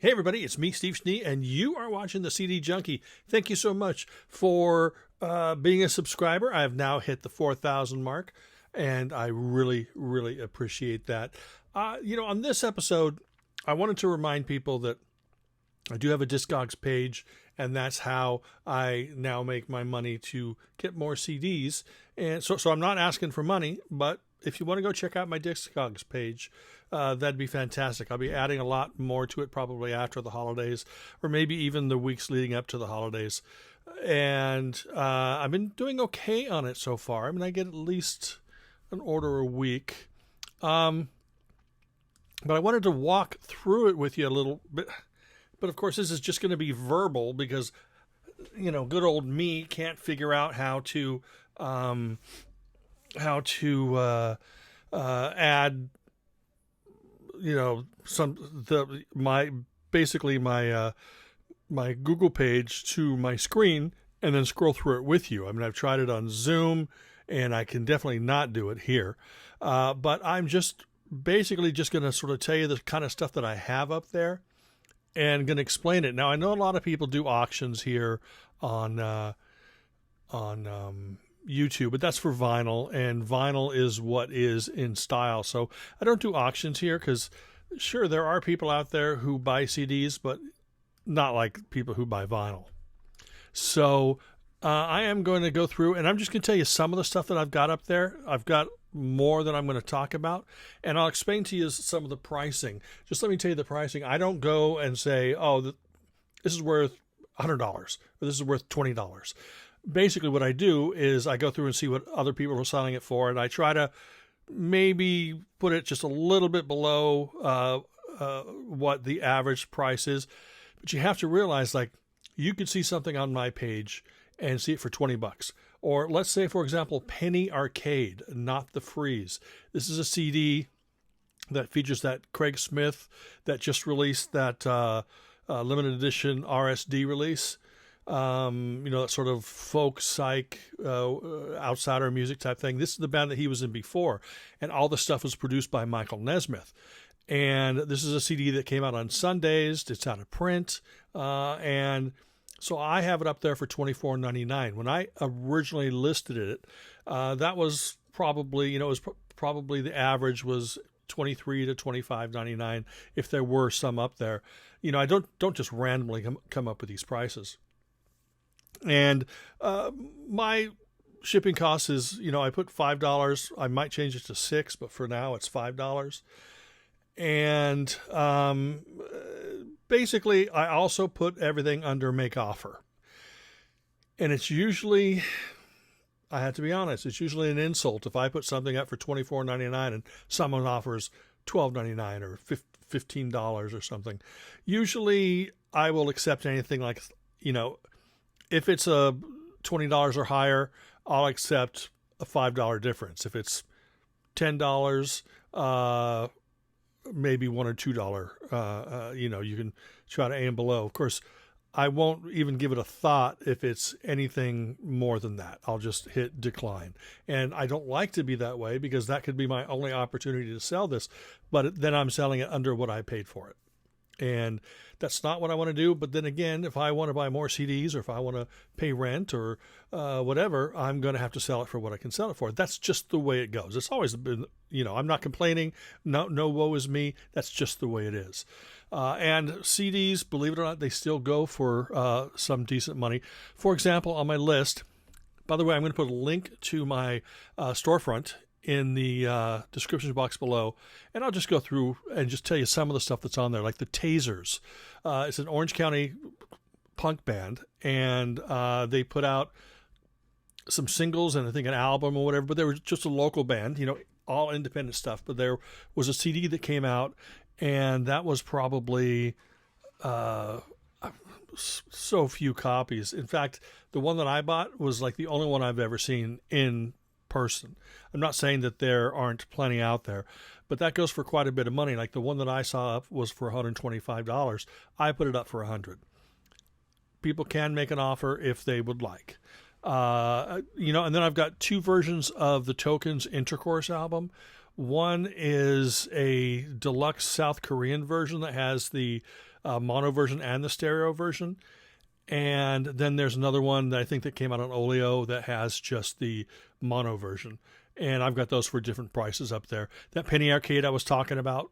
Hey everybody, it's me, Steve Schnee, and you are watching the CD Junkie. Thank you so much for being a subscriber. I have now hit the 4,000 mark, and I really, really appreciate that. On this episode, I wanted to remind people that I do have a Discogs page, and that's how I now make my money to get more CDs. And so I'm not asking for money, but if you want to go check out my Discogs page, that'd be fantastic. I'll be adding a lot more to it probably after the holidays, or maybe even the weeks leading up to the holidays. And I've been doing okay on it so far. I mean, I get at least an order a week. But I wanted to walk through it with you a little bit. But of course, this is just going to be verbal because, good old me can't figure out how to add, my Google page to my screen and then scroll through it with you. I mean, I've tried it on Zoom, and I can definitely not do it here. But I'm just basically just going to sort of tell you the kind of stuff that I have up there and going to explain it. Now, I know a lot of people do auctions here on YouTube, but that's for vinyl, and vinyl is what is in style. So I don't do auctions here because, sure, there are people out there who buy CDs, but not like people who buy vinyl. So I am going to go through, and I'm just going to tell you some of the stuff that I've got up there. I've got more that I'm going to talk about, and I'll explain to you some of the pricing. Just let me tell you the pricing. I don't go and say, oh, this is worth $100 or this is worth $20. Basically what I do is I go through and see what other people are selling it for, and I try to maybe put it just a little bit below what the average price is. But you have to realize, like, you could see something on my page and see it for $20. Or let's say, for example, Penny Arcade, Not the Freeze. This is a CD that features that Craig Smith that just released that limited edition RSD release. That sort of folk psych, outsider music type thing. This is the band that he was in before, and all the stuff was produced by Michael Nesmith. And this is a CD that came out on Sundays. It's out of print, and so I have it up there for $24.99. When I originally listed it, that was probably, probably the average was $23 to $25.99 if there were some up there. I don't just randomly come up with these prices. And my shipping cost is, I put $5. I might change it to $6, but for now it's $5. And basically, I also put everything under make offer. And it's usually, I have to be honest, it's usually an insult if I put something up for $24.99 and someone offers $12.99 or $15 or something. Usually, I will accept anything like, if it's a $20 or higher, I'll accept a $5 difference. If it's $10, maybe $1 or $2, you can try to aim below. Of course, I won't even give it a thought if it's anything more than that. I'll just hit decline. And I don't like to be that way because that could be my only opportunity to sell this, but then I'm selling it under what I paid for it. And that's not what I want to do. But then again, if I want to buy more CDs or if I want to pay rent or whatever, I'm going to have to sell it for what I can sell it for. That's just the way it goes. It's always been, I'm not complaining. No woe is me. That's just the way it is. And CDs, believe it or not, they still go for some decent money. For example, on my list, by the way, I'm going to put a link to my storefront in the description box below, and I'll just go through and just tell you some of the stuff that's on there, like the Tasers. It's an Orange County punk band, and they put out some singles and I think an album or whatever, but they were just a local band, all independent stuff. But there was a CD that came out, and that was probably so few copies. In fact, the one that I bought was like the only one I've ever seen in person. I'm not saying that there aren't plenty out there, but that goes for quite a bit of money. Like the one that I saw up was for $125. I put it up for $100. People can make an offer if they would like. And then I've got two versions of the Tokens Intercourse album. One is a deluxe South Korean version that has the mono version and the stereo version. And then there's another one that I think that came out on Oleo that has just the mono version. And I've got those for different prices up there. That Penny Arcade I was talking about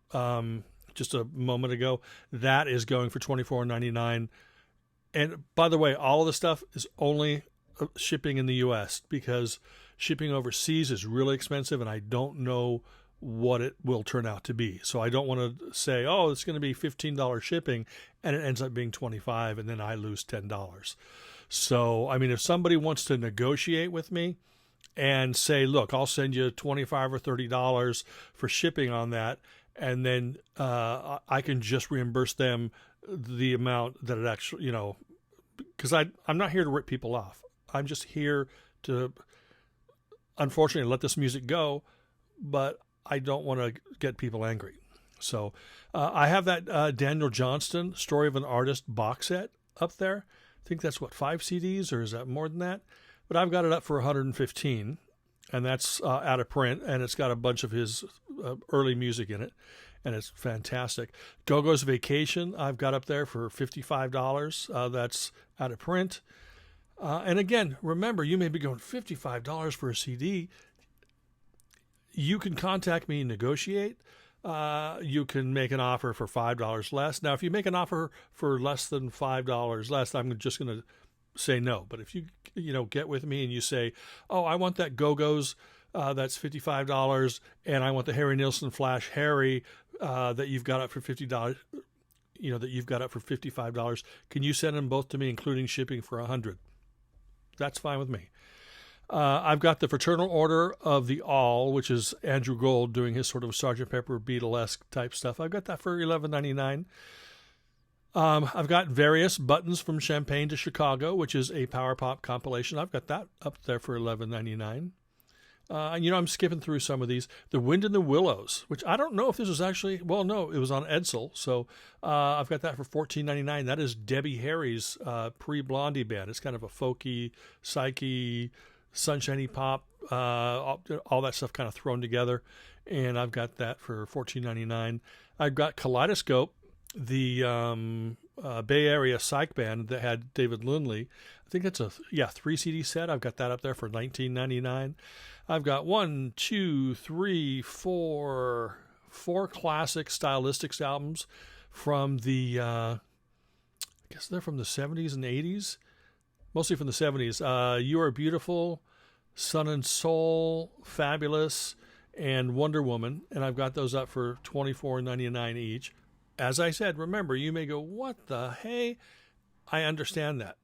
just a moment ago, that is going for $24.99. And by the way, all of the stuff is only shipping in the U.S. because shipping overseas is really expensive, and I don't know what it will turn out to be. So I don't want to say, oh, it's going to be $15 shipping, and it ends up being $25, and then I lose $10. So, I mean, if somebody wants to negotiate with me and say, look, I'll send you $25 or $30 for shipping on that, and then I can just reimburse them the amount that it actually, you know, because I'm not here to rip people off. I'm just here to, unfortunately, let this music go, but I don't want to get people angry. So I have that Daniel Johnston Story of an Artist box set up there. I think that's, 5 CDs, or is that more than that? But I've got it up for $115, and that's out of print, and it's got a bunch of his early music in it, and it's fantastic. Go-Go's Vacation I've got up there for $55. That's out of print. And again, remember, you may be going $55 for a CD. You can contact me and negotiate. You can make an offer for $5 less. Now, if you make an offer for less than $5 less, I'm just going to say no. But if you get with me and you say, oh, I want that Go-Go's, that's $55, and I want the Harry Nilsson Flash Harry that you've got up for $50, that you've got up for $55. Can you send them both to me, including shipping, for $100? That's fine with me. I've got the Fraternal Order of the All, which is Andrew Gold doing his sort of Sgt. Pepper Beatlesque type stuff. I've got that for $11.99. I've got various Buttons from Champaign to Chicago, which is a power pop compilation. I've got that up there for $11.99. And I'm skipping through some of these. The Wind in the Willows, which I don't know if this was actually, well, no, it was on Edsel. So I've got that for $14.99. That is Debbie Harry's pre-Blondie band. It's kind of a folky, psyche, sunshiny pop, all that stuff kind of thrown together. And I've got that for $14.99. I've got Kaleidoscope, the Bay Area psych band that had David Lindley. I think it's a 3 CD set. I've got that up there for $19.99. I've got 4 classic stylistics albums from the I guess they're from the 70s and 80s, mostly from the 70s. You Are Beautiful, Sun and Soul, Fabulous, and Wonder Woman, and I've got those up for $24.99 each. As I said, remember, you may go, what the hey? I understand that.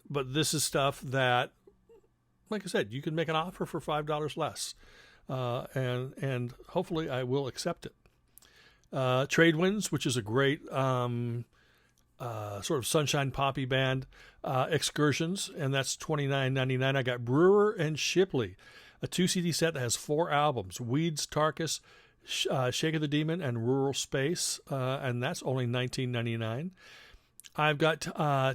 But this is stuff that, like I said, you can make an offer for $5 less. And hopefully I will accept it. Trade Winds, which is a great sort of sunshine poppy band. Excursions, and that's $29.99. I got Brewer and Shipley, a 2 CD set that has 4 albums: Weeds, Tarkus, Shake of the Demon, and Rural Space, and that's only $19.99. I've got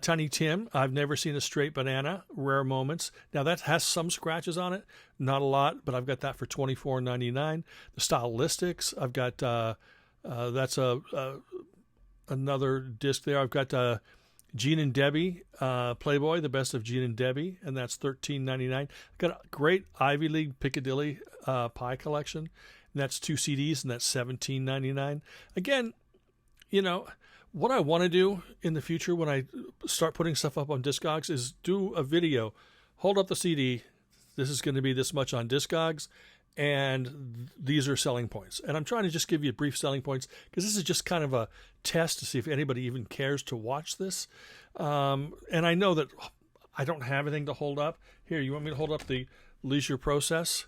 Tiny Tim, I've Never Seen a Straight Banana, Rare Moments. Now that has some scratches on it, not a lot, but I've got that for $24.99. The Stylistics, I've got that's another disc there. I've got Gene and Debbie, Playboy, the best of Gene and Debbie, and that's $13.99. I've got a great Ivy League Piccadilly pie collection, and that's 2 CDs, and that's $17.99. Again, what I want to do in the future when I start putting stuff up on Discogs is do a video. Hold up the CD. This is going to be this much on Discogs, and these are selling points. And I'm trying to just give you brief selling points because this is just kind of a test to see if anybody even cares to watch this. And I know that I don't have anything to hold up. Here, you want me to hold up the Leisure Process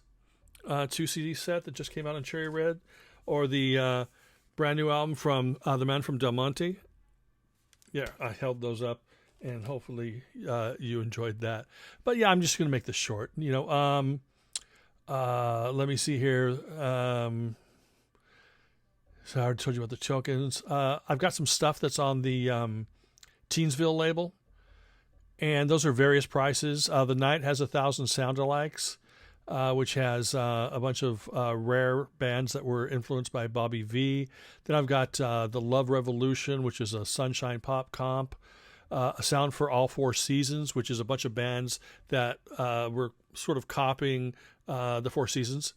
2 CD set that just came out in Cherry Red, or the brand new album from the man from Del Monte? Yeah, I held those up, and hopefully you enjoyed that. But yeah, I'm just going to make this short. Let me see here. So I already told you about the tokens. I've got some stuff that's on the Teensville label, and those are various prices. The Night has 1,000 sound-alikes. which has a bunch of rare bands that were influenced by Bobby V. Then I've got The Love Revolution, which is a Sunshine Pop comp. A Sound for All Four Seasons, which is a bunch of bands that were sort of copying the Four Seasons.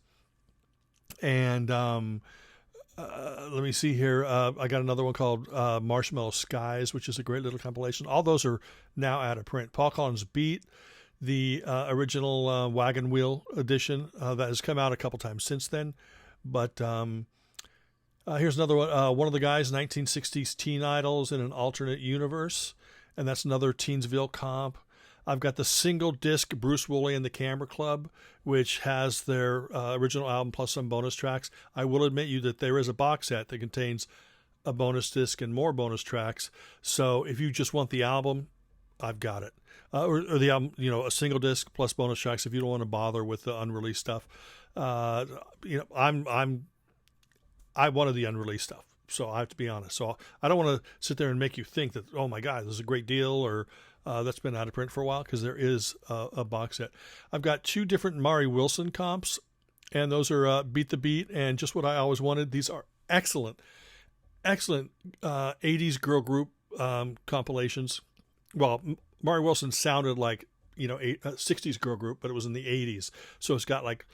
And let me see here. I got another one called Marshmallow Skies, which is a great little compilation. All those are now out of print. Paul Collins Beat, the original Wagon Wheel edition that has come out a couple times since then. But here's another one. One of the guys, 1960s Teen Idols in an Alternate Universe. And that's another Teensville comp. I've got the single disc Bruce Woolley and the Camera Club, which has their original album plus some bonus tracks. I will admit you that there is a box set that contains a bonus disc and more bonus tracks. So if you just want the album, I've got it. Or the album, a single disc plus bonus tracks. If you don't want to bother with the unreleased stuff, I wanted the unreleased stuff. So I have to be honest. So I don't want to sit there and make you think that, oh my God, this is a great deal, or that's been out of print for a while, because there is a box set. I've got 2 different Mari Wilson comps, and those are Beat the Beat and Just What I Always Wanted. These are excellent 80s girl group compilations. Well, Mari Wilson sounded like 60s girl group, but it was in the 80s. So it's got like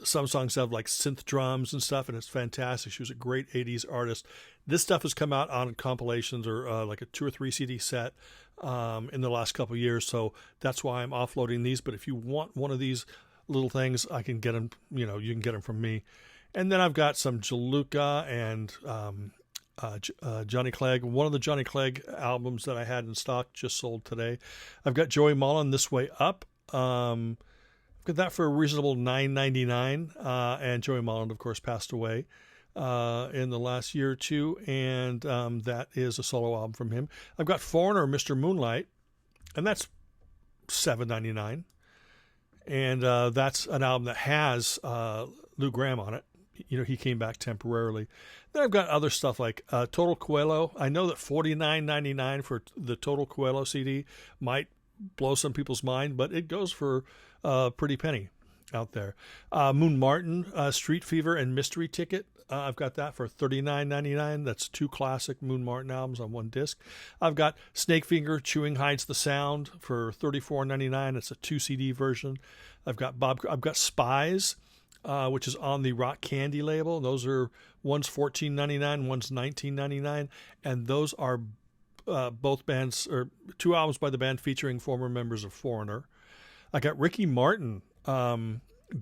some songs have like synth drums and stuff, and it's fantastic. She was a great 80s artist. This stuff has come out on compilations or like a 2 or 3 CD set in the last couple of years, so that's why I'm offloading these. But if you want one of these little things, I can get them, you can get them from me. And then I've got some Jaluka and Johnny Clegg. One of the Johnny Clegg albums that I had in stock just sold today. I've got Joey Mullen, This Way Up. Got that for a reasonable $9.99, and Joey Mullen, of course, passed away in the last year or two, and that is a solo album from him. I've got Foreigner, Mr. Moonlight, and that's $7.99, and that's an album that has Lou Gramm on it. He came back temporarily. Then I've got other stuff like Total Coelho. I know that $49.99 for the Total Coelho CD might blow some people's mind, but it goes for a pretty penny out there. Moon Martin, Street Fever and Mystery Ticket. I've got that for $39.99. That's 2 classic Moon Martin albums on 1 disc. I've got Snakefinger, Chewing Hides the Sound for $34.99. It's a 2 CD version. I've got Spies, which is on the Rock Candy label. Those are one's $14.99, one's $19.99, and those are both bands, or 2 albums by the band featuring former members of Foreigner. I got Ricky Martin,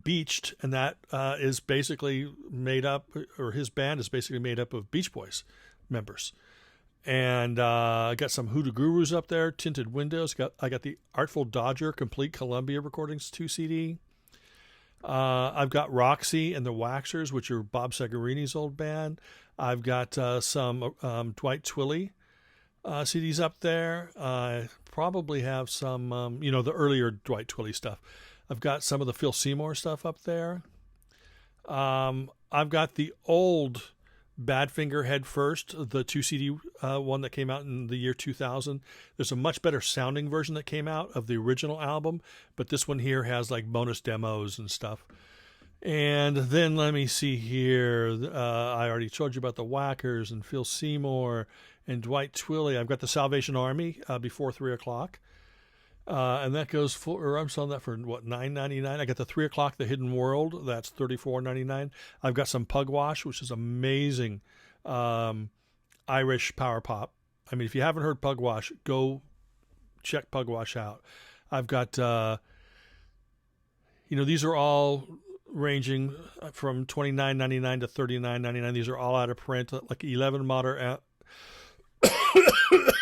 Beached, and that is basically made up, or his band is basically made up of Beach Boys members. And I got some Hoodoo Gurus up there, Tinted Windows. I got the Artful Dodger Complete Columbia Recordings 2 CD. I've got Roxy and the Waxers, which are Bob Segarini's old band. I've got some Dwight Twilley CDs up there. I probably have some, the earlier Dwight Twilley stuff. I've got some of the Phil Seymour stuff up there. I've got the old Badfinger Head First, the 2 CD one that came out in the year 2000. There's a much better sounding version that came out of the original album, but this one here has like bonus demos and stuff. And then let me see here. I already told you about the Whackers and Phil Seymour and Dwight Twilley. I've got the Salvation Army, Before 3 O'Clock. And that goes for, or I'm selling that for what, $9.99. I got the 3 O'Clock, The Hidden World. That's $34.99. I've got some Pugwash, which is amazing Irish power pop. I mean, if you haven't heard Pugwash, go check Pugwash out. I've got, these are all ranging from $29.99 to $39.99. These are all out of print, like 11 modern,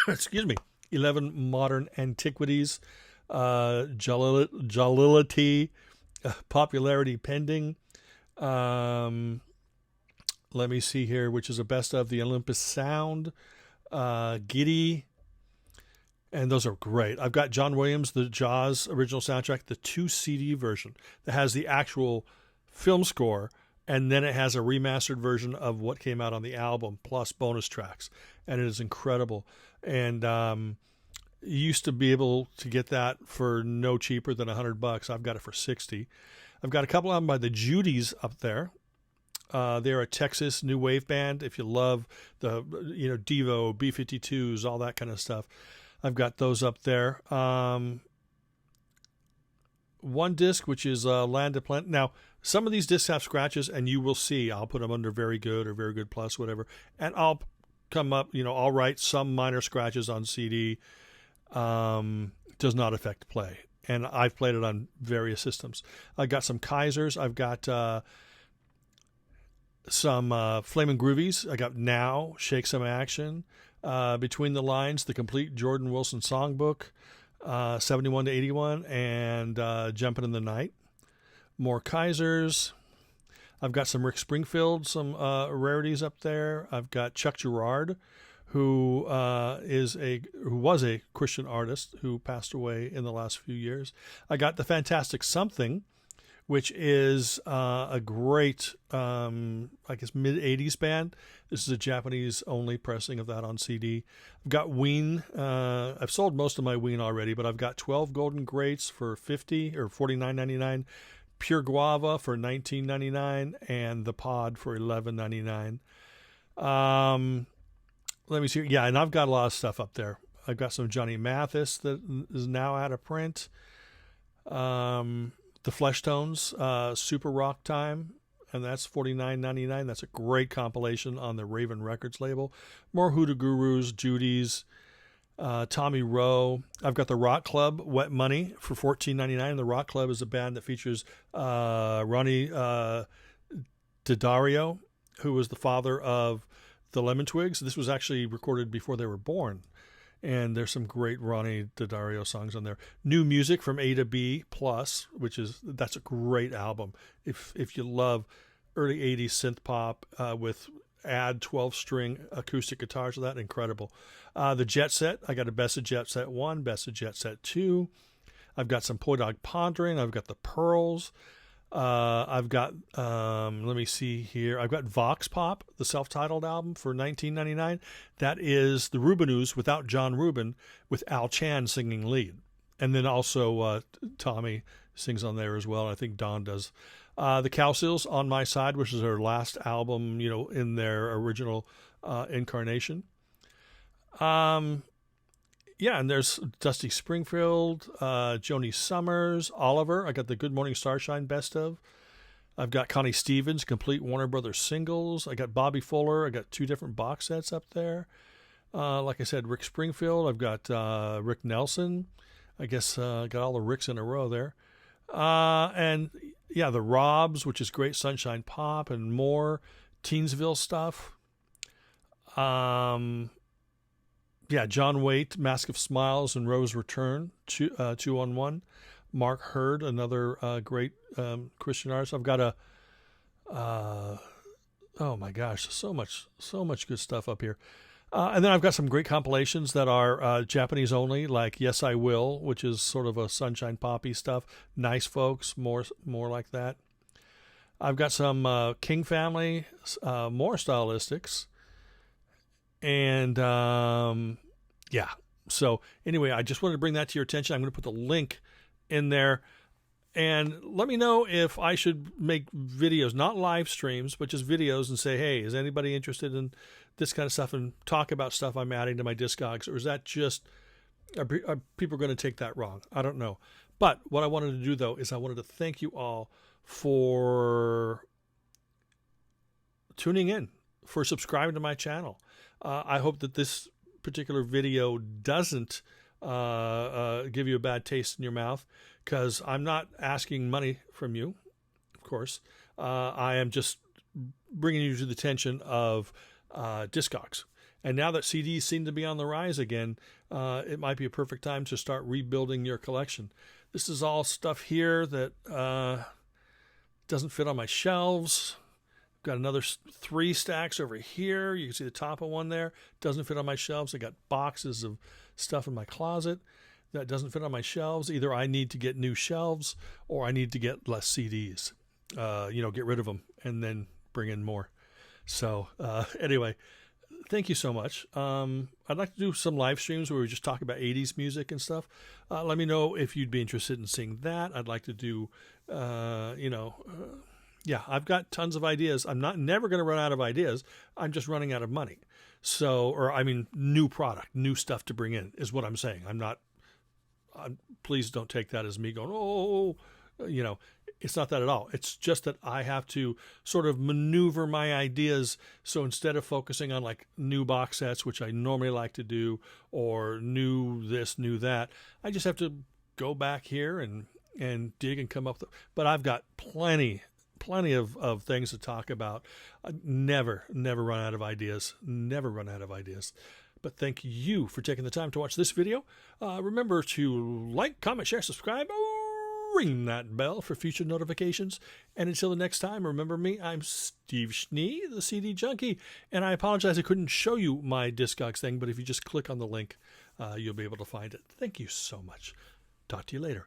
excuse me. 11 Modern Antiquities, Jollity, Popularity Pending. Let me see here, which is a best of the Olympus Sound, Giddy, and those are great. I've got John Williams, the Jaws original soundtrack, the 2 CD version that has the actual film score, and then it has a remastered version of what came out on the album, plus bonus tracks, and it is incredible. And you used to be able to get that for no cheaper than $100. I've got it for $60. I've got a couple of them by the Judies up there. They're a Texas new wave band. If you love the, Devo, B-52s, all that kind of stuff, I've got those up there. One disc, which is Land of Plenty. Now, some of these discs have scratches, and you will see. I'll put them under very good or very good plus, whatever, and I'll come up. I'll write some minor scratches on CD. Does not affect play, and I've played it on various systems. I got some Kaisers. I've got some Flamin' Groovies. I got Now, Shake Some Action, Between the Lines, the complete Jordan Wilson songbook, 71 to 81, and Jumpin' in the Night. More Kaisers. I've got some Rick Springfield, some rarities up there. I've got Chuck Girard, who was a Christian artist who passed away in the last few years. I got The Fantastic Something, which is a great, mid-'80s band. This is a Japanese-only pressing of that on CD. I've got Ween. I've sold most of my Ween already, but I've got 12 Golden Greats for $50 or $49.99, Pure Guava for $19.99, and The Pod for $11.99. Let me see. Yeah, and I've got a lot of stuff up there. I've got some Johnny Mathis that is now out of print. The Fleshtones, Super Rock Time, and that's $49.99. That's a great compilation on the Raven Records label. More Hoodoo Gurus, Judy's, Tommy Rowe. I've got the Rock Club, Wet Money, for $14.99. The Rock Club is a band that features Ronnie Daddario, who was the father of the Lemon Twigs. This was actually recorded before they were born. And there's some great Ronnie Daddario songs on there. New Music from A to B Plus, that's a great album. If you love early 80s synth pop with add 12-string acoustic guitars to that, incredible. The Jet Set, I got a Best of Jet Set 1, Best of Jet Set 2. I've got some Poi Dog Pondering. I've got the Pearls. I've got, let me see here. I've got Vox Pop, the self-titled album, for $19.99. That is the Rubinoos without John Rubin, with Al Chan singing lead. And then also Tommy sings on there as well. I think Don does. The Cowsills, On My Side, which is their last album, in their original incarnation. Yeah, and there's Dusty Springfield, Joni Summers, Oliver. I got the Good Morning Starshine best of. I've got Connie Stevens, complete Warner Brothers singles. I got Bobby Fuller. I got 2 different box sets up there. Like I said, Rick Springfield. I've got Rick Nelson. I guess got all the Ricks in a row there. And yeah, the Robs, which is great Sunshine Pop and more Teensville stuff. Yeah, John Waite, Mask of Smiles, and Rose Return, 2-on-1. Mark Hurd, another great Christian artist. I've got oh my gosh, so much good stuff up here. And then I've got some great compilations that are Japanese only, like Yes I Will, which is sort of a Sunshine Poppy stuff. Nice Folks, more like that. I've got some King Family, more stylistics. And yeah, so anyway, I just wanted to bring that to your attention. I'm going to put the link in there, and let me know if I should make videos, not live streams, but just videos, and say, hey, is anybody interested in this kind of stuff, and talk about stuff I'm adding to my Discogs, or is that just, are people going to take that wrong? I don't know. But what I wanted to do, though, is I wanted to thank you all for tuning in, for subscribing to my channel. I hope that this particular video doesn't give you a bad taste in your mouth, because I'm not asking money from you, of course. I am just bringing you to the attention of Discogs. And now that CDs seem to be on the rise again, it might be a perfect time to start rebuilding your collection. This is all stuff here that doesn't fit on my shelves. Got another 3 stacks over here. You can see the top of one there. Doesn't fit on my shelves. I got boxes of stuff in my closet that doesn't fit on my shelves. Either I need to get new shelves, or I need to get less CDs. Get rid of them and then bring in more. So anyway, thank you so much. I'd like to do some live streams where we just talk about 80s music and stuff. Let me know if you'd be interested in seeing that. I'd like to do, yeah, I've got tons of ideas. I'm never going to run out of ideas. I'm just running out of money. So, or I mean, new product, new stuff to bring in is what I'm saying. Please don't take that as me going, oh, it's not that at all. It's just that I have to sort of maneuver my ideas. So instead of focusing on like new box sets, which I normally like to do, or new this, new that, I just have to go back here and dig and come up with, but I've got plenty of things to talk about. I never run out of ideas. Never run out of ideas. But thank you for taking the time to watch this video. Remember to like, comment, share, subscribe. Ring that bell for future notifications. And until the next time, remember me, I'm Steve Schnee, the CD Junkie. And I apologize I couldn't show you my Discogs thing, but if you just click on the link, you'll be able to find it. Thank you so much. Talk to you later.